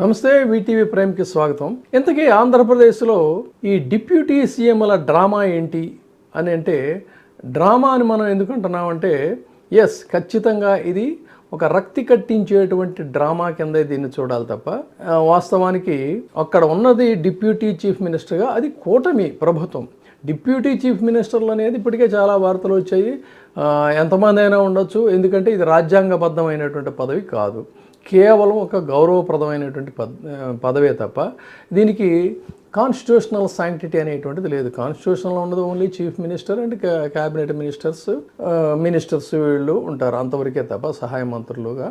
నమస్తే, వీటీవీ ప్రైమ్కి స్వాగతం. ఇంతకీ ఆంధ్రప్రదేశ్లో ఈ డిప్యూటీ సీఎంల డ్రామా ఏంటి అని అంటే, డ్రామా అని మనం ఎందుకంటున్నామంటే ఎస్, ఖచ్చితంగా ఇది ఒక రక్తి కట్టించేటువంటి డ్రామా కింద దీన్ని చూడాలి తప్ప, వాస్తవానికి అక్కడ ఉన్నది డిప్యూటీ చీఫ్ మినిస్టర్గా, అది కూటమి ప్రభుత్వం. డిప్యూటీ చీఫ్ మినిస్టర్లు అనేది ఇప్పటికే చాలా వార్తలు వచ్చాయి. ఎంతమంది అయినా ఉండొచ్చు, ఎందుకంటే ఇది రాజ్యాంగబద్ధమైనటువంటి పదవి కాదు, కేవలం ఒక గౌరవప్రదమైనటువంటి పదవే తప్ప దీనికి కాన్స్టిట్యూషనల్ శాంక్టిటీ అనేటువంటిది లేదు. కాన్స్టిట్యూషన్లో ఉన్నది only chief minister and cabinet ministers వీళ్ళు ఉంటారు, అంతవరకే తప్ప సహాయ మంత్రులుగా.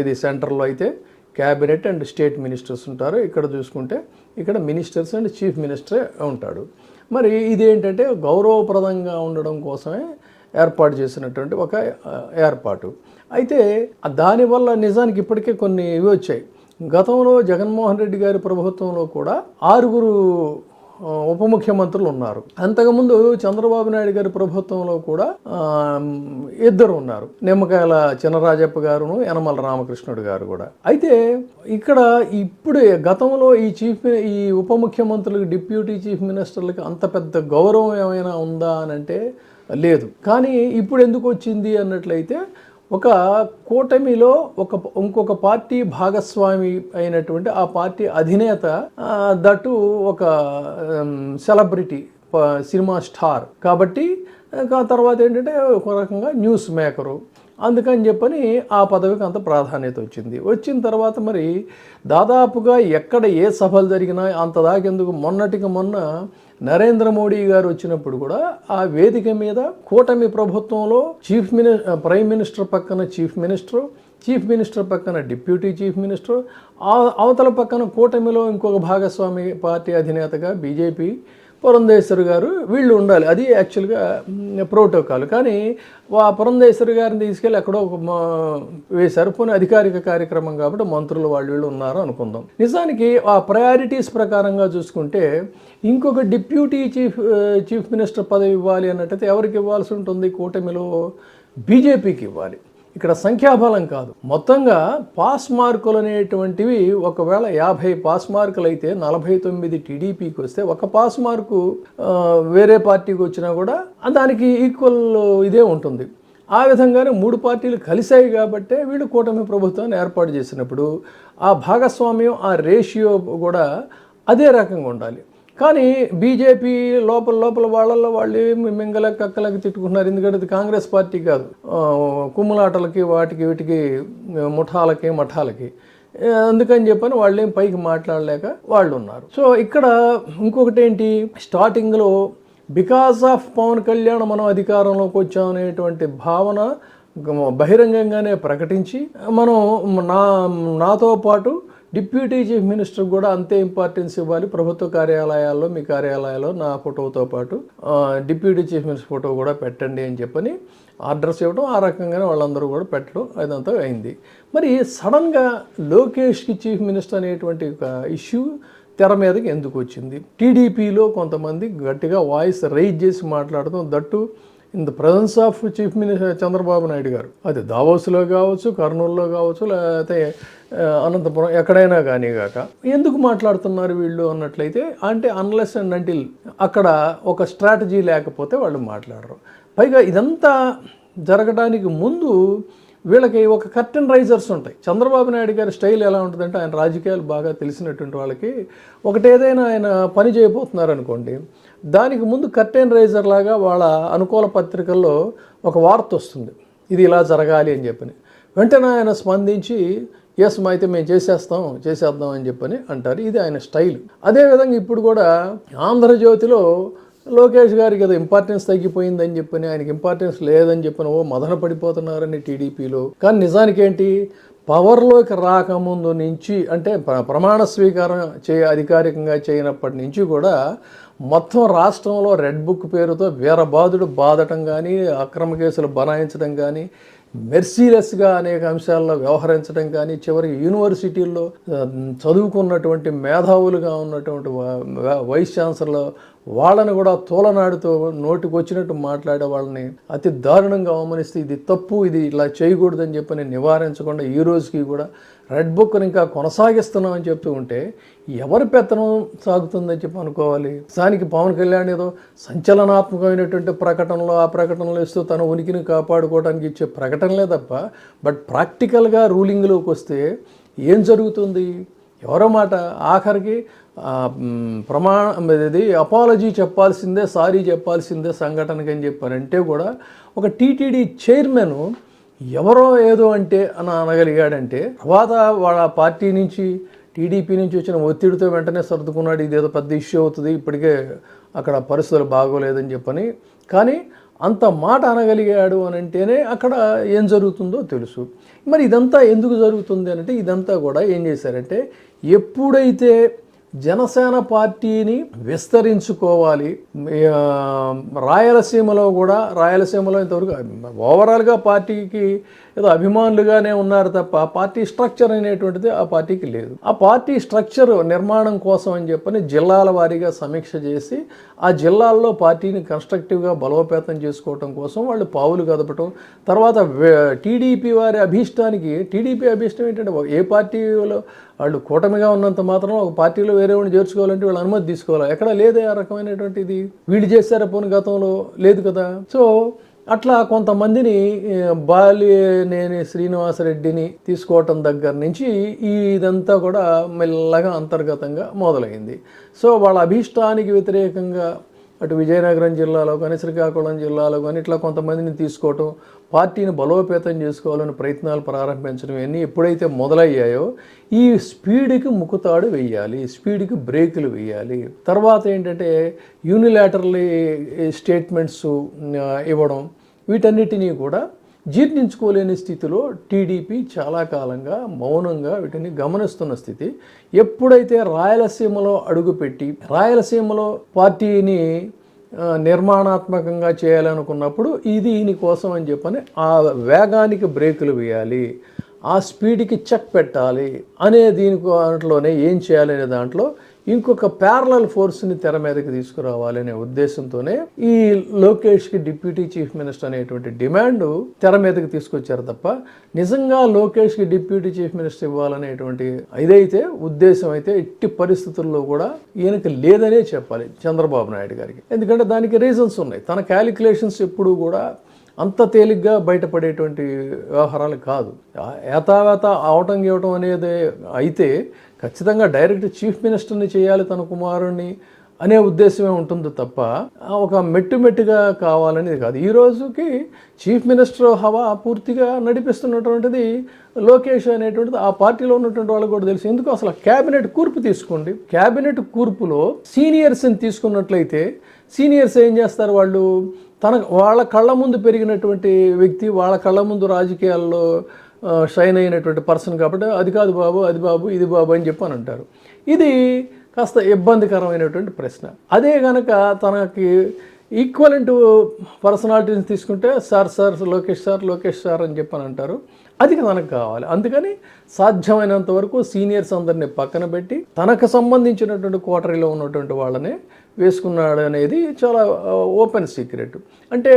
ఇది సెంట్రల్లో అయితే క్యాబినెట్ అండ్ స్టేట్ మినిస్టర్స్ ఉంటారు, ఇక్కడ చూసుకుంటే ఇక్కడ మినిస్టర్స్ అండ్ చీఫ్ మినిస్టరే ఉంటాడు. మరి ఇదేంటంటే గౌరవప్రదంగా ఉండడం కోసమే ఏర్పాటు చేసినటువంటి ఒక ఏర్పాటు. అయితే దానివల్ల నిజానికి ఇప్పటికే కొన్ని ఇవి వచ్చాయి. గతంలో జగన్మోహన్ రెడ్డి గారి ప్రభుత్వంలో కూడా 6 ఉప ముఖ్యమంత్రులు ఉన్నారు. అంతకుముందు చంద్రబాబు నాయుడు గారి ప్రభుత్వంలో కూడా 2 ఉన్నారు, నిమ్మకాయల చినరాజప్ప గారును యనమల రామకృష్ణుడు గారు కూడా. అయితే ఇక్కడ ఇప్పుడు గతంలో ఈ ఉప ముఖ్యమంత్రులకు, డిప్యూటీ చీఫ్ మినిస్టర్లకి అంత పెద్ద గౌరవం ఏమైనా ఉందా అని అంటే లేదు. కానీ ఇప్పుడు ఎందుకు వచ్చింది అన్నట్లయితే, ఒక కూటమిలో ఇంకొక పార్టీ భాగస్వామి అయినటువంటి ఆ పార్టీ అధినేత, దట్టు ఒక సెలబ్రిటీ, సినిమా స్టార్ కాబట్టి, తర్వాత ఏంటంటే ఒక రకంగా న్యూస్ మేకరు, అందుకని చెప్పని ఆ పదవికి అంత ప్రాధాన్యత వచ్చిన తర్వాత మరి దాదాపుగా ఎక్కడ ఏ సభలు జరిగినా అంతదాకెందుకు, మొన్నటికి మొన్న నరేంద్ర మోడీ గారు వచ్చినప్పుడు కూడా ఆ వేదిక మీద కూటమి ప్రభుత్వంలో ప్రైమ్ మినిస్టర్ పక్కన చీఫ్ మినిస్టర్ పక్కన డిప్యూటీ చీఫ్ మినిస్టర్, అవతల పక్కన కూటమిలో ఇంకొక భాగస్వామి పార్టీ అధినేతగా బీజేపీ పురంధేశ్వరి గారు, వీళ్ళు ఉండాలి. అది యాక్చువల్గా ప్రోటోకాల్. కానీ పురంధేశ్వరి గారిని తీసుకెళ్ళి ఎక్కడో వేశారు. పోనీ అధికారిక కార్యక్రమం కాబట్టి మంత్రులు వీళ్ళు ఉన్నారు అనుకుందాం. నిజానికి ఆ ప్రయారిటీస్ ప్రకారంగా చూసుకుంటే ఇంకొక డిప్యూటీ చీఫ్ మినిస్టర్ పదవి ఇవ్వాలి అన్నట్టయితే ఎవరికి ఇవ్వాల్సి ఉంటుంది? కూటమిలో బీజేపీకి ఇవ్వాలి. ఇక్కడ సంఖ్యాబలం కాదు, మొత్తంగా పాస్ మార్కులు అనేటువంటివి ఒకవేళ 50 పాస్ మార్కులు అయితే 49 టీడీపీకి వస్తే, ఒక పాస్ మార్కు వేరే పార్టీకి వచ్చినా కూడా దానికి ఈక్వల్ ఇదే ఉంటుంది. ఆ విధంగానే 3 పార్టీలు కలిశాయి కాబట్టే వీళ్ళు కూటమి ప్రభుత్వాన్ని ఏర్పాటు చేసినప్పుడు ఆ భాగస్వామ్యం, ఆ రేషియో కూడా అదే రకంగా ఉండాలి. కానీ బీజేపీ లోపల వాళ్ళు మింగలకి కక్కలకి తిట్టుకుంటున్నారు. ఎందుకంటే అది కాంగ్రెస్ పార్టీ కాదు, కుమ్ములాటలకి వీటికి మఠాలకి అందుకని చెప్పని వాళ్ళేం పైకి మాట్లాడలేక వాళ్ళు ఉన్నారు. సో ఇక్కడ ఇంకొకటి ఏంటి, స్టార్టింగ్లో బికాస్ ఆఫ్ పవన్ కళ్యాణ్ మనం అధికారంలోకి వచ్చామనేటువంటి భావన బహిరంగంగానే ప్రకటించి, మనం నాతో పాటు డిప్యూటీ చీఫ్ మినిస్టర్ కూడా అంతే ఇంపార్టెన్స్ ఇవ్వాలి, ప్రభుత్వ కార్యాలయాల్లో, మీ కార్యాలయాల్లో నా ఫోటోతో పాటు డిప్యూటీ చీఫ్ మినిస్టర్ ఫోటో కూడా పెట్టండి అని చెప్పని ఆర్డర్స్ ఇవ్వడం, ఆ రకంగానే వాళ్ళందరూ కూడా పెట్టడం, అదంతా అయింది. మరి సడన్గా లోకేష్కి చీఫ్ మినిస్టర్ అనేటువంటి ఒక ఇష్యూ తెర మీదకి ఎందుకు వచ్చింది? టీడీపీలో కొంతమంది గట్టిగా వాయిస్ రైజ్ చేసి మాట్లాడడం, that in the presence of chief minister Chandrababu Naidu గారు. అది దావోస్లో కావచ్చు, కర్నూలులో కావచ్చు, లేకపోతే అనంతపురం, ఎక్కడైనా కానీ కాక ఎందుకు మాట్లాడుతున్నారు వీళ్ళు అన్నట్లయితే, అంటే అన్లెస్ అండ్ అంటిల్ అక్కడ ఒక స్ట్రాటజీ లేకపోతే వాళ్ళు మాట్లాడరు. పైగా ఇదంతా జరగడానికి ముందు వీళ్ళకి ఒక కర్టెన్ రైజర్స్ ఉంటాయి. చంద్రబాబు నాయుడు గారి స్టైల్ ఎలా ఉంటుందంటే, ఆయన రాజకీయాలు బాగా తెలిసినటువంటి వాళ్ళకి ఏదైనా ఆయన పని చేయబోతున్నారు అనుకోండి, దానికి ముందు కర్టెన్ రైజర్ లాగా వాళ్ళ అనుకూల పత్రికల్లో ఒక వార్త వస్తుంది, ఇది ఇలా జరగాలి అని చెప్పని. వెంటనే ఆయన స్పందించి ఎస్ అయితే మేము చేసేద్దాం అని చెప్పని అంటారు. ఇది ఆయన స్టైల్. అదేవిధంగా ఇప్పుడు కూడా ఆంధ్రజ్యోతిలో లోకేష్ గారికి ఏదో ఇంపార్టెన్స్ తగ్గిపోయిందని చెప్పని, ఆయనకి ఇంపార్టెన్స్ లేదని చెప్పని మదన పడిపోతున్నారని టీడీపీలో. కానీ నిజానికి ఏంటి, పవర్లోకి రాకముందు నుంచి, అంటే ప్రమాణ స్వీకారం అధికారికంగా చేయనప్పటి నుంచి కూడా మొత్తం రాష్ట్రంలో రెడ్ బుక్ పేరుతో వీరబాదుడు బాధటం కానీ, అక్రమ కేసులు బనాయించడం కానీ, మెర్సీలెస్గా అనేక అంశాల్లో వ్యవహరించడం కానీ, చివరికి యూనివర్సిటీల్లో చదువుకున్నటువంటి మేధావులుగా ఉన్నటువంటి వైస్ ఛాన్సలర్ వాళ్ళని కూడా తోలనాడుతో నోటికి వచ్చినట్టు మాట్లాడే వాళ్ళని అతి దారుణంగా అవమానిస్తే ఇది తప్పు, ఇది ఇలా చేయకూడదని చెప్పని నివారించకుండా ఈ రోజుకి కూడా రెడ్ బుక్ని ఇంకా కొనసాగిస్తున్నామని చెప్తూ ఉంటే ఎవరి పెత్తనం సాగుతుందని చెప్పి అనుకోవాలి. దానికి పవన్ కళ్యాణ్ ఏదో సంచలనాత్మకమైనటువంటి ప్రకటనలు ఆ ప్రకటనలు ఇస్తూ తన ఉనికిని కాపాడుకోవడానికి ఇచ్చే ప్రకటనలే తప్ప బట్ ప్రాక్టికల్గా రూలింగ్లోకి వస్తే ఏం జరుగుతుంది? ఎవరో మాట ఆఖరికి ఇది అపాలజీ చెప్పాల్సిందే, సారీ చెప్పాల్సిందే సంఘటనకి అని చెప్పారంటే కూడా ఒక టీటీడీ చైర్మన్ ఎవరో ఏదో అంటే అని అనగలిగాడంటే తర్వాత వాళ్ళ పార్టీ నుంచి టీడీపీ నుంచి వచ్చిన ఒత్తిడితో వెంటనే సర్దుకున్నాడు, ఇదేదో పెద్ద ఇష్యూ అవుతుంది, ఇప్పటికే అక్కడ పరిస్థితులు బాగోలేదని చెప్పని. కానీ అంత మాట అనగలిగాడు అని అంటేనే అక్కడ ఏం జరుగుతుందో తెలుసు. మరి ఇదంతా ఎందుకు జరుగుతుంది అంటే ఇదంతా కూడా ఏం చేశారంటే ఎప్పుడైతే జనసేన పార్టీని విస్తరించుకోవాలి, రాయలసీమలో ఇంతవరకు ఓవరాల్గా పార్టీకి ఏదో అభిమానులుగానే ఉన్నారు తప్ప పార్టీ స్ట్రక్చర్ అనేటువంటిది ఆ పార్టీకి లేదు. ఆ పార్టీ స్ట్రక్చర్ నిర్మాణం కోసం అని చెప్పని జిల్లాల వారీగా సమీక్ష చేసి ఆ జిల్లాల్లో పార్టీని కన్స్ట్రక్టివ్గా బలోపేతం చేసుకోవటం కోసం వాళ్ళు పావులు కదపటం. తర్వాత టీడీపీ వారి అభీష్టానికి టీడీపీ అభీష్టం ఏంటంటే ఏ పార్టీలో వాళ్ళు కూటమిగా ఉన్నంత మాత్రం ఒక పార్టీలో వేరే వాడిని చేర్చుకోవాలంటే వీళ్ళు అనుమతి తీసుకోవాలి. ఎక్కడ లేదే ఆ రకమైనటువంటిది. వీళ్ళు పోనీ గతంలో లేదు కదా. సో అట్లా కొంతమందిని బాలినేని శ్రీనివాసరెడ్డిని తీసుకోవటం దగ్గర నుంచి ఇదంతా కూడా మెల్లగా అంతర్గతంగా మొదలైంది. సో వాళ్ళ అభీష్టానికి వ్యతిరేకంగా అటు విజయనగరం జిల్లాలో కానీ శ్రీకాకుళం జిల్లాలో కానీ ఇట్లా కొంతమందిని తీసుకోవటం, పార్టీని బలోపేతం చేసుకోవాలని ప్రయత్నాలు ప్రారంభించడం ఇవన్నీ ఎప్పుడైతే మొదలయ్యాయో ఈ స్పీడ్కి ముకుతాడు వెయ్యాలి, స్పీడ్కి బ్రేకులు వేయాలి. తర్వాత ఏంటంటే యూనిలాటరల్లీ స్టేట్మెంట్స్ ఇవ్వడం, వీటన్నిటినీ కూడా జీర్ణించుకోలేని స్థితిలో టీడీపీ చాలా కాలంగా మౌనంగా వీటిని గమనిస్తున్న స్థితి. ఎప్పుడైతే రాయలసీమలో అడుగుపెట్టి రాయలసీమలో పార్టీని నిర్మాణాత్మకంగా చేయాలనుకున్నప్పుడు దీనికోసం అని చెప్పని ఆ వేగానికి బ్రేకులు వేయాలి, ఆ స్పీడ్కి చెక్ పెట్టాలి అనే దాంట్లోనే ఏం చేయాలనే దాంట్లో ఇంకొక ప్యారలల్ ఫోర్స్ని తెర మీదకి తీసుకురావాలనే ఉద్దేశంతోనే ఈ లోకేష్కి డిప్యూటీ చీఫ్ మినిస్టర్ అనేటువంటి డిమాండ్ తెర మీదకి తీసుకొచ్చారు తప్ప నిజంగా లోకేష్కి డిప్యూటీ చీఫ్ మినిస్టర్ ఇవ్వాలనేటువంటి ఇదైతే ఉద్దేశం అయితే ఎట్టి పరిస్థితుల్లో కూడా ఈయనకి లేదనే చెప్పాలి చంద్రబాబు నాయుడు గారికి. ఎందుకంటే దానికి రీజన్స్ ఉన్నాయి. తన క్యాలిక్యులేషన్స్ ఎప్పుడూ కూడా అంత తేలిగ్గా బయటపడేటువంటి వ్యవహారాలు కాదు. ఏతావేత అవటం ఇవ్వటం అనేది అయితే ఖచ్చితంగా డైరెక్ట్ చీఫ్ మినిస్టర్ని చేయాలి తన కుమారుణ్ణి అనే ఉద్దేశమే ఉంటుంది తప్ప ఒక మెట్టుగా కావాలనేది కాదు. ఈ రోజుకి చీఫ్ మినిస్టర్ హవా పూర్తిగా నడిపిస్తున్నటువంటిది లోకేష్ అనేటువంటిది ఆ పార్టీలో ఉన్నటువంటి వాళ్ళకి కూడా తెలుసు. ఎందుకు అసలు క్యాబినెట్ కూర్పు తీసుకోండి, క్యాబినెట్ కూర్పులో సీనియర్స్ని తీసుకున్నట్లయితే సీనియర్స్ ఏం చేస్తారు? వాళ్ళ కళ్ళ ముందు పెరిగినటువంటి వ్యక్తి, వాళ్ళ కళ్ళ ముందు రాజకీయాల్లో షైన్ అయినటువంటి పర్సన్ కాబట్టి అది కాదు బాబు, అది బాబు, ఇది బాబు అని చెప్పని అంటారు. ఇది కాస్త ఇబ్బందికరమైనటువంటి ప్రశ్న. అదే కనుక తనకి ఈక్వలెంట్ పర్సనాలిటీని తీసుకుంటే సార్ లోకేష్ సార్ అని చెప్పని అంటారు. అది తనకు కావాలి. అందుకని సాధ్యమైనంత వరకు సీనియర్స్ అందరినీ పక్కన పెట్టి తనకు సంబంధించినటువంటి కోటరీలో ఉన్నటువంటి వాళ్ళనే వేసుకున్నాడు అనేది చాలా ఓపెన్ సీక్రెట్. అంటే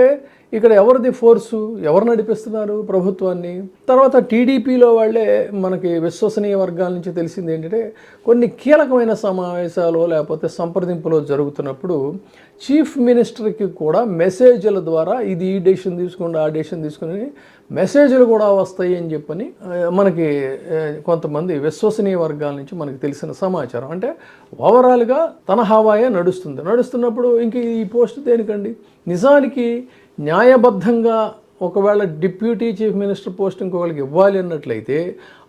ఇక్కడ ఎవరిది ఫోర్సు, ఎవరు నడిపిస్తున్నారు ప్రభుత్వాన్ని? తర్వాత టీడీపీలో వాళ్ళే మనకి విశ్వసనీయ వర్గాల నుంచి తెలిసింది ఏంటంటే కొన్ని కీలకమైన సమావేశాలు లేకపోతే సంప్రదింపులు జరుగుతున్నప్పుడు చీఫ్ మినిస్టర్కి కూడా మెసేజ్ల ద్వారా ఇది ఈ డెసిషన్ తీసుకోండి, ఆ డెసిషన్ తీసుకుని మెసేజ్లు కూడా వస్తాయి అని చెప్పని మనకి కొంతమంది విశ్వసనీయ వర్గాల నుంచి మనకి తెలిసిన సమాచారం. అంటే ఓవరాల్గా తన హవాయే నడుస్తున్నప్పుడు ఇంక ఈ పోస్ట్ దేనికండి? నిజానికి న్యాయబద్ధంగా ఒకవేళ డిప్యూటీ చీఫ్ మినిస్టర్ పోస్ట్ ఇంకొకరికి ఇవ్వాలి అన్నట్లయితే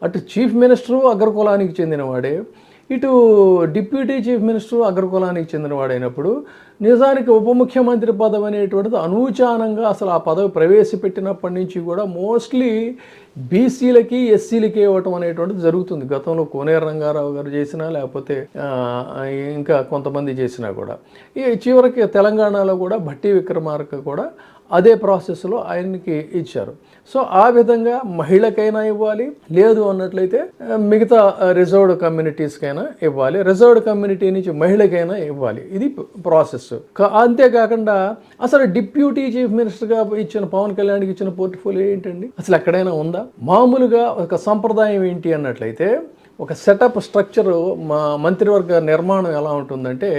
అటు చీఫ్ మినిస్టరు అగ్రకులానికి చెందినవాడే, ఇటు డిప్యూటీ చీఫ్ మినిస్టర్ అగ్రకులానికి చెందినవాడైనప్పుడు నిజానికి ఉప ముఖ్యమంత్రి పదవి అనేటువంటిది అనూచానంగా అసలు ఆ పదవి ప్రవేశపెట్టినప్పటి నుంచి కూడా మోస్ట్లీ బీసీలకి ఎస్సీలకి ఇవ్వటం అనేటువంటిది జరుగుతుంది. గతంలో కోనేరు రంగారావు గారు చేసినా లేకపోతే ఇంకా కొంతమంది చేసినా కూడా ఈ చివరికి తెలంగాణలో కూడా భట్టి విక్రమార్క కూడా అదే ప్రాసెస్లో ఆయనకి ఇచ్చారు. సో ఆ విధంగా మహిళకైనా ఇవ్వాలి, లేదు అన్నట్లయితే మిగతా రిజర్వ్డ్ కమ్యూనిటీస్కైనా ఇవ్వాలి, రిజర్వ్డ్ కమ్యూనిటీ నుంచి మహిళకైనా ఇవ్వాలి. ఇది ప్రాసెస్. అంతేకాకుండా అసలు డిప్యూటీ చీఫ్ మినిస్టర్గా ఇచ్చిన పవన్ కళ్యాణ్కి ఇచ్చిన పోర్ట్ఫోలియో ఏంటండి? అసలు ఎక్కడైనా ఉందా? మామూలుగా ఒక సంప్రదాయం ఏంటి అన్నట్లయితే ఒక సెటప్ స్ట్రక్చర్, మంత్రివర్గ నిర్మాణం ఎలా ఉంటుందంటే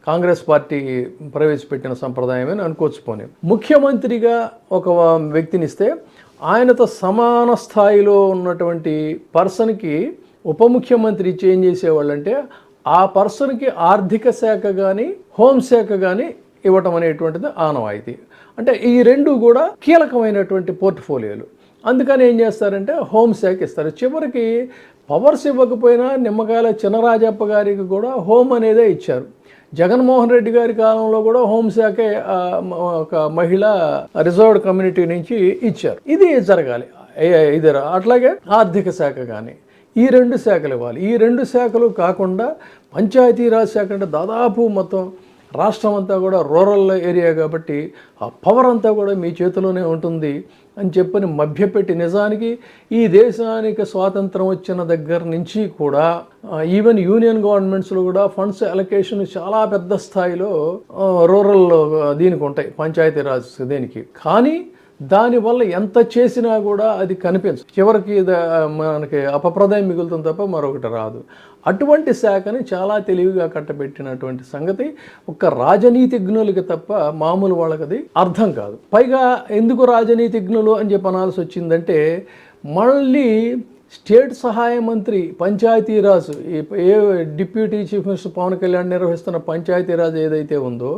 కాంగ్రెస్ పార్టీ ప్రవేశపెట్టిన సంప్రదాయమే అనుకోవచ్చు. పోనీ ముఖ్యమంత్రిగా ఒక వ్యక్తిని ఇస్తే ఆయనతో సమాన స్థాయిలో ఉన్నటువంటి పర్సన్కి ఉప ముఖ్యమంత్రి చేంజ్ చేసేవాళ్ళంటే ఆ పర్సన్కి ఆర్థిక శాఖ కానీ హోంశాఖ కానీ ఇవ్వటం అనేటువంటిది ఆనవాయితీ. అంటే ఈ రెండు కూడా కీలకమైనటువంటి పోర్ట్ఫోలియోలు. అందుకని ఏం చేస్తారంటే హోంశాఖ ఇస్తారు. చివరికి పవర్స్ ఇవ్వకపోయినా నిమ్మకాయల చినరాజప్ప గారికి కూడా హోమ్ అనేదే ఇచ్చారు. జగన్మోహన్ రెడ్డి గారి కాలంలో కూడా హోంశాఖే ఒక మహిళ రిజర్వ్డ్ కమ్యూనిటీ నుంచి ఇచ్చారు. ఇది జరగాలి. ఇది అట్లాగే ఆర్థిక శాఖ కానీ ఈ రెండు శాఖలు ఇవ్వాలి. ఈ రెండు శాఖలు కాకుండా పంచాయతీరాజ్ శాఖ అంటే దాదాపు మొత్తం రాష్ట్రం అంతా కూడా రూరల్ ఏరియా కాబట్టి ఆ పవర్ అంతా కూడా మీ చేతిలోనే ఉంటుంది అని చెప్పని మభ్యపెట్టి, నిజానికి ఈ దేశానికి స్వాతంత్రం వచ్చిన దగ్గర నుంచి కూడా ఈవెన్ యూనియన్ గవర్నమెంట్స్లో కూడా ఫండ్స్ అలొకేషన్ చాలా పెద్ద స్థాయిలో రూరల్ దీనికి ఉంటాయి, పంచాయతీరాజ్ దీనికి. కానీ దానివల్ల ఎంత చేసినా కూడా అది కనిపించదు. చివరికి మనకి అపప్రదాయం మిగులుతుంది తప్ప మరొకటి రాదు. అటువంటి శాఖని చాలా తెలివిగా కట్టబెట్టినటువంటి సంగతి ఒక్క రాజనీతిజ్ఞులకి తప్ప మామూలు వాళ్ళకి అది అర్థం కాదు. పైగా ఎందుకు రాజనీతిజ్ఞులు అని చెప్పి అనాల్సి వచ్చిందంటే, మళ్ళీ స్టేట్ సహాయ మంత్రి పంచాయతీరాజ్, ఏ deputy chief minister Pawan Kalyan నిర్వహిస్తున్న పంచాయతీరాజ్ ఏదైతే ఉందో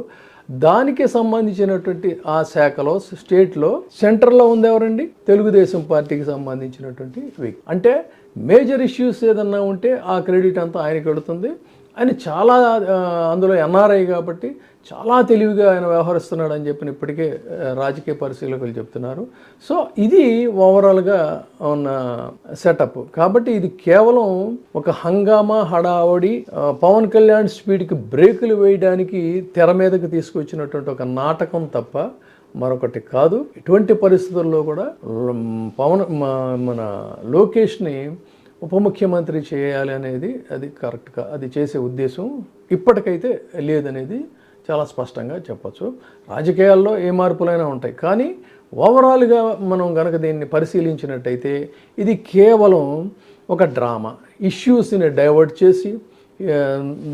దానికి సంబంధించినటువంటి ఆ శాఖలో స్టేట్లో సెంటర్లో ఉంది ఎవరండి? తెలుగుదేశం పార్టీకి సంబంధించినటువంటి వ్యక్తి. అంటే మేజర్ ఇష్యూస్ ఏదన్నా ఉంటే ఆ క్రెడిట్ అంతా ఆయనకి వెళుతుంది. ఆయన చాలా అందులో ఎన్ఆర్ఐ కాబట్టి చాలా తెలివిగా ఆయన వ్యవహరిస్తున్నాడు అని చెప్పి ఇప్పటికే రాజకీయ పరిశీలకులు చెప్తున్నారు. సో ఇది ఓవరాల్గా ఉన్న సెటప్. కాబట్టి ఇది కేవలం ఒక హంగామా హడావడి పవన్ కళ్యాణ్ స్పీడ్కి బ్రేకులు వేయడానికి తెర మీదకి తీసుకొచ్చినటువంటి ఒక నాటకం తప్ప మరొకటి కాదు. ఇటువంటి పరిస్థితుల్లో కూడా మన లోకేష్ని ఉప ముఖ్యమంత్రి చేయాలి అనేది అది కరెక్ట్గా అది చేసే ఉద్దేశం ఇప్పటికైతే లేదనేది చాలా స్పష్టంగా చెప్పచ్చు. రాజకీయాల్లో ఏ మార్పులైనా ఉంటాయి, కానీ ఓవరాల్గా మనం కనుక దీన్ని పరిశీలించినట్టయితే ఇది కేవలం ఒక డ్రామా, ఇష్యూస్ని డైవర్ట్ చేసి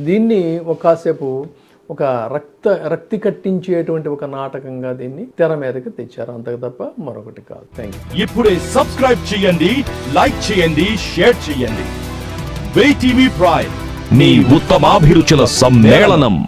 దీన్ని కాసేపు ఒక రక్తి కట్టించేటువంటి ఒక నాటకంగా దీన్ని తెర మీదకి తెచ్చారు, అంతకు తప్ప మరొకటి కాదు. Thank you. ఇప్పుడే సబ్స్క్రైబ్ చేయండి, లైక్ చేయండి, షేర్ చేయండి. వే టీవీ ప్రైమ్, మీ ఉత్తమాభిరుచుల సమ్మేళనం.